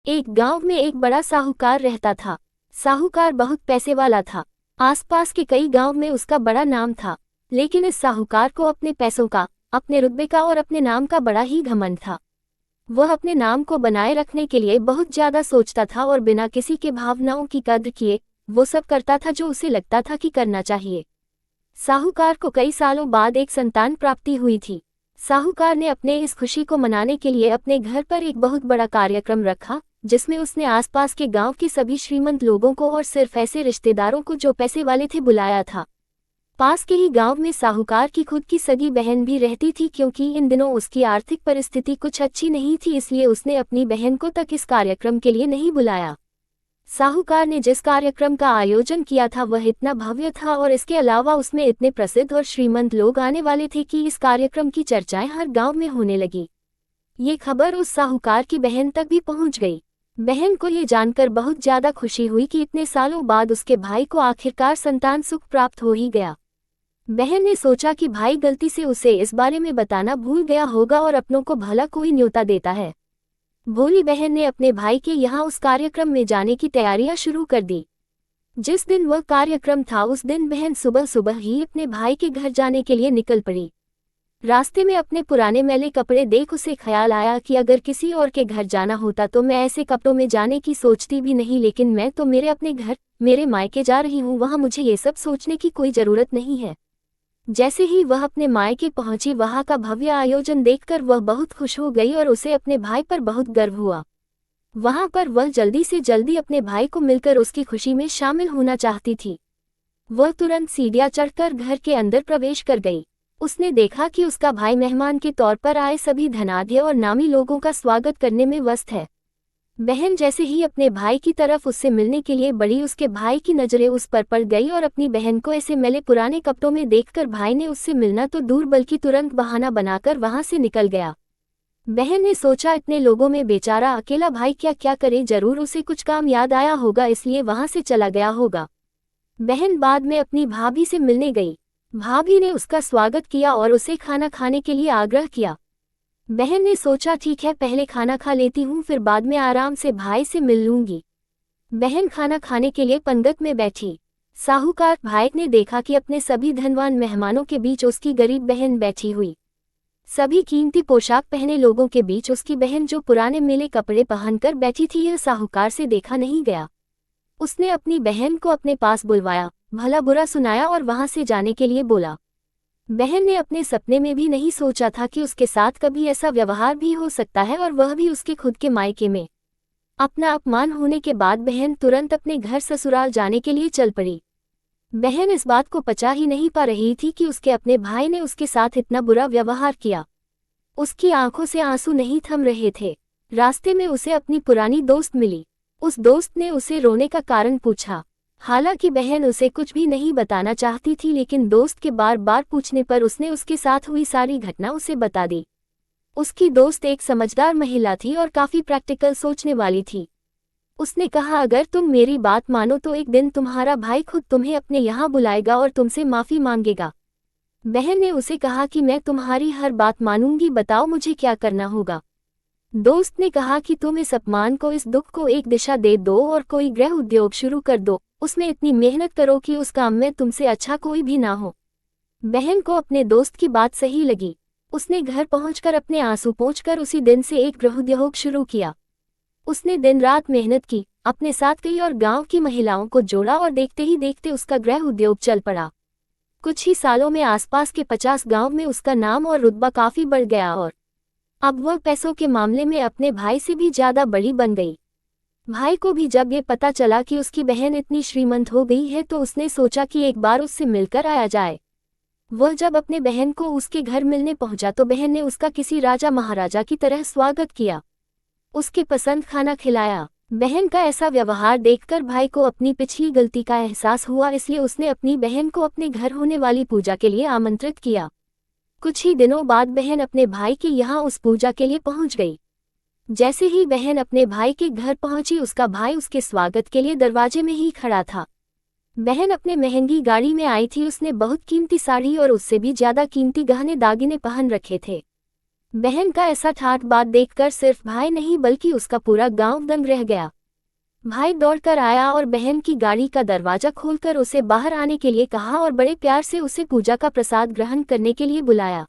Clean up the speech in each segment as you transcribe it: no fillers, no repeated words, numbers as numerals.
एक गांव में एक बड़ा साहूकार रहता था। साहूकार बहुत पैसे वाला था। आसपास के कई गांव में उसका बड़ा नाम था, लेकिन इस साहूकार को अपने पैसों का, अपने रुतबे का और अपने नाम का बड़ा ही घमंड था। वह अपने नाम को बनाए रखने के लिए बहुत ज्यादा सोचता था और बिना किसी के भावनाओं की कद्र किए वो सब करता था जो उसे लगता था कि करना चाहिए। साहूकार को कई सालों बाद एक संतान प्राप्ति हुई थी। साहूकार ने अपने इस खुशी को मनाने के लिए अपने घर पर एक बहुत बड़ा कार्यक्रम रखा, जिसमें उसने आसपास के गांव के सभी श्रीमंत लोगों को और सिर्फ ऐसे रिश्तेदारों को जो पैसे वाले थे बुलाया था। पास के ही गांव में साहूकार की खुद की सगी बहन भी रहती थी। क्योंकि इन दिनों उसकी आर्थिक परिस्थिति कुछ अच्छी नहीं थी, इसलिए उसने अपनी बहन को तक इस कार्यक्रम के लिए नहीं बुलाया। साहूकार ने जिस कार्यक्रम का आयोजन किया था वह इतना भव्य था और इसके अलावा उसमें इतने प्रसिद्ध और श्रीमंत लोग आने वाले थे कि इस कार्यक्रम की चर्चाएं हर गांव में होने लगी। ये खबर उस साहूकार की बहन तक भी पहुंच गई। बहन को ये जानकर बहुत ज्यादा खुशी हुई कि इतने सालों बाद उसके भाई को आखिरकार संतान सुख प्राप्त हो ही गया। बहन ने सोचा कि भाई गलती से उसे इस बारे में बताना भूल गया होगा और अपनों को भला कोई न्योता देता है। भोली बहन ने अपने भाई के यहाँ उस कार्यक्रम में जाने की तैयारियां शुरू कर दी। जिस दिन वह कार्यक्रम था उस दिन बहन सुबह सुबह ही अपने भाई के घर जाने के लिए निकल पड़ी। रास्ते में अपने पुराने मैले कपड़े देख उसे ख्याल आया कि अगर किसी और के घर जाना होता तो मैं ऐसे कपड़ों में जाने की सोचती भी नहीं, लेकिन मैं तो मेरे अपने घर, मेरे मायके जा रही हूँ, वहाँ मुझे ये सब सोचने की कोई जरूरत नहीं है। जैसे ही वह अपने मायके पहुंची, वहां का भव्य आयोजन देखकर वह बहुत खुश हो गई और उसे अपने भाई पर बहुत गर्व हुआ। वहां पर वह जल्दी से जल्दी अपने भाई को मिलकर उसकी खुशी में शामिल होना चाहती थी। वह तुरंत सीढ़ियां चढ़कर घर के अंदर प्रवेश कर गई। उसने देखा कि उसका भाई मेहमान के तौर पर आए सभी धनाढ्य और नामी लोगों का स्वागत करने में व्यस्त है। बहन जैसे ही अपने भाई की तरफ उससे मिलने के लिए बढ़ी, उसके भाई की नजरें उस पर पड़ गई और अपनी बहन को ऐसे मैले पुराने कपड़ों में देखकर भाई ने उससे मिलना तो दूर बल्कि तुरंत बहाना बनाकर वहां से निकल गया। बहन ने सोचा इतने लोगों में बेचारा अकेला भाई क्या क्या करे, जरूर उसे कुछ काम याद आया होगा, इसलिए वहां से चला गया होगा। बहन बाद में अपनी भाभी से मिलने गई। भाभी ने उसका स्वागत किया और उसे खाना खाने के लिए आग्रह किया। बहन ने सोचा ठीक है, पहले खाना खा लेती हूँ, फिर बाद में आराम से भाई से मिल लूंगी। बहन खाना खाने के लिए पंगत में बैठी। साहूकार भाई ने देखा कि अपने सभी धनवान मेहमानों के बीच उसकी गरीब बहन बैठी हुई। सभी कीमती पोशाक पहने लोगों के बीच उसकी बहन जो पुराने मेले कपड़े पहनकर बैठी थी, यह साहूकार से देखा नहीं गया। उसने अपनी बहन को अपने पास बुलवाया, भला बुरा सुनाया और वहां से जाने के लिए बोला। बहन ने अपने सपने में भी नहीं सोचा था कि उसके साथ कभी ऐसा व्यवहार भी हो सकता है, और वह भी उसके खुद के मायके में। अपना अपमान होने के बाद बहन तुरंत अपने घर ससुराल जाने के लिए चल पड़ी। बहन इस बात को पचा ही नहीं पा रही थी कि उसके अपने भाई ने उसके साथ इतना बुरा व्यवहार किया। उसकी आंखों से आंसू नहीं थम रहे थे। रास्ते में उसे अपनी पुरानी दोस्त मिली। उस दोस्त ने उसे रोने का कारण पूछा। हालांकि बहन उसे कुछ भी नहीं बताना चाहती थी, लेकिन दोस्त के बार बार पूछने पर उसने उसके साथ हुई सारी घटना उसे बता दी। उसकी दोस्त एक समझदार महिला थी और काफी प्रैक्टिकल सोचने वाली थी। उसने कहा, अगर तुम मेरी बात मानो तो एक दिन तुम्हारा भाई खुद तुम्हें अपने यहाँ बुलाएगा और तुमसे माफी मांगेगा। बहन ने उसे कहा कि मैं तुम्हारी हर बात मानूंगी, बताओ मुझे क्या करना होगा। दोस्त ने कहा कि तुम इस अपमान को, इस दुख को एक दिशा दे दो और कोई गृह उद्योग शुरू कर दो। उसमें इतनी मेहनत करो कि उस काम में तुमसे अच्छा कोई भी ना हो। बहन को अपने दोस्त की बात सही लगी। उसने घर पहुंचकर अपने आंसू पोंछकर उसी दिन से एक गृह उद्योग शुरू किया। उसने दिन रात मेहनत की, अपने साथ गई और गांव की महिलाओं को जोड़ा और देखते ही देखते उसका गृह उद्योग चल पड़ा। कुछ ही सालों में आसपास के 50 गांव में उसका नाम और रुतबा काफी बढ़ गया और अब वह पैसों के मामले में अपने भाई से भी ज्यादा बड़ी बन गई। भाई को भी जब ये पता चला कि उसकी बहन इतनी श्रीमंत हो गई है तो उसने सोचा कि एक बार उससे मिलकर आया जाए। वह जब अपने बहन को उसके घर मिलने पहुंचा तो बहन ने उसका किसी राजा महाराजा की तरह स्वागत किया, उसके पसंद खाना खिलाया। बहन का ऐसा व्यवहार देखकर भाई को अपनी पिछली गलती का एहसास हुआ, इसलिए उसने अपनी बहन को अपने घर होने वाली पूजा के लिए आमंत्रित किया। कुछ ही दिनों बाद बहन अपने भाई के यहाँ उस पूजा के लिए पहुंच गई। जैसे ही बहन अपने भाई के घर पहुंची, उसका भाई उसके स्वागत के लिए दरवाजे में ही खड़ा था। बहन अपने महंगी गाड़ी में आई थी। उसने बहुत कीमती साड़ी और उससे भी ज्यादा कीमती गहने दागिने पहन रखे थे। बहन का ऐसा ठाठ बात देखकर सिर्फ भाई नहीं बल्कि उसका पूरा गांव दंग रह गया। भाई दौड़कर आया और बहन की गाड़ी का दरवाजा खोलकर उसे बाहर आने के लिए कहा और बड़े प्यार से उसे पूजा का प्रसाद ग्रहण करने के लिए बुलाया।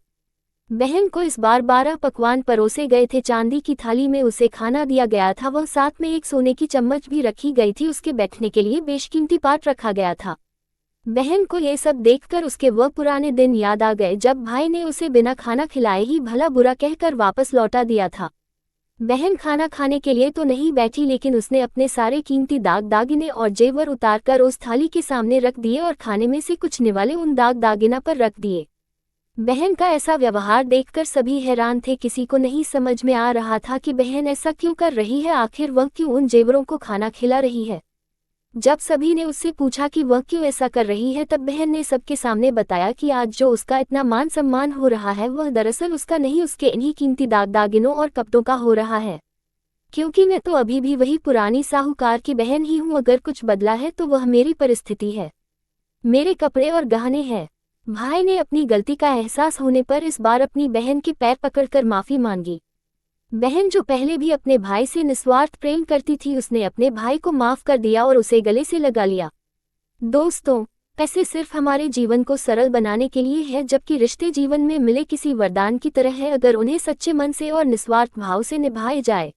बहन को इस बार 12 पकवान परोसे गए थे। चांदी की थाली में उसे खाना दिया गया था, वह साथ में एक सोने की चम्मच भी रखी गई थी। उसके बैठने के लिए बेशकीमती पाट रखा गया था। बहन को ये सब देखकर उसके वह पुराने दिन याद आ गए जब भाई ने उसे बिना खाना खिलाए ही भला बुरा कहकर वापस लौटा दिया था। बहन खाना खाने के लिए तो नहीं बैठी, लेकिन उसने अपने सारे कीमती दागिने और जेवर उतारकर उस थाली के सामने रख दिए और खाने में से कुछ निवाले उन दागिना पर रख दिए। बहन का ऐसा व्यवहार देखकर सभी हैरान थे। किसी को नहीं समझ में आ रहा था कि बहन ऐसा क्यों कर रही है, आखिर वह क्यों उन जेवरों को खाना खिला रही है। जब सभी ने उससे पूछा कि वह क्यों ऐसा कर रही है, तब बहन ने सबके सामने बताया कि आज जो उसका इतना मान सम्मान हो रहा है वह दरअसल उसका नहीं, उसके इन्हीं कीमती दागिनों और कपड़ों का हो रहा है। क्योंकि मैं तो अभी भी वही पुरानी साहूकार की बहन ही हूँ, अगर कुछ बदला है तो वह मेरी परिस्थिति है, मेरे कपड़े और गहने हैं। भाई ने अपनी गलती का एहसास होने पर इस बार अपनी बहन के पैर पकड़कर माफी मांगी। बहन जो पहले भी अपने भाई से निस्वार्थ प्रेम करती थी, उसने अपने भाई को माफ कर दिया और उसे गले से लगा लिया। दोस्तों, पैसे सिर्फ हमारे जीवन को सरल बनाने के लिए है, जबकि रिश्ते जीवन में मिले किसी वरदान की तरह है। अगर उन्हें सच्चे मन से और निस्वार्थ भाव से निभाए जाए।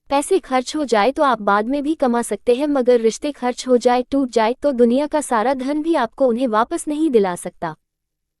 पैसे खर्च हो जाए तो आप बाद में भी कमा सकते हैं, मगर रिश्ते खर्च हो जाए, टूट जाए तो दुनिया का सारा धन भी आपको उन्हें वापस नहीं दिला सकता।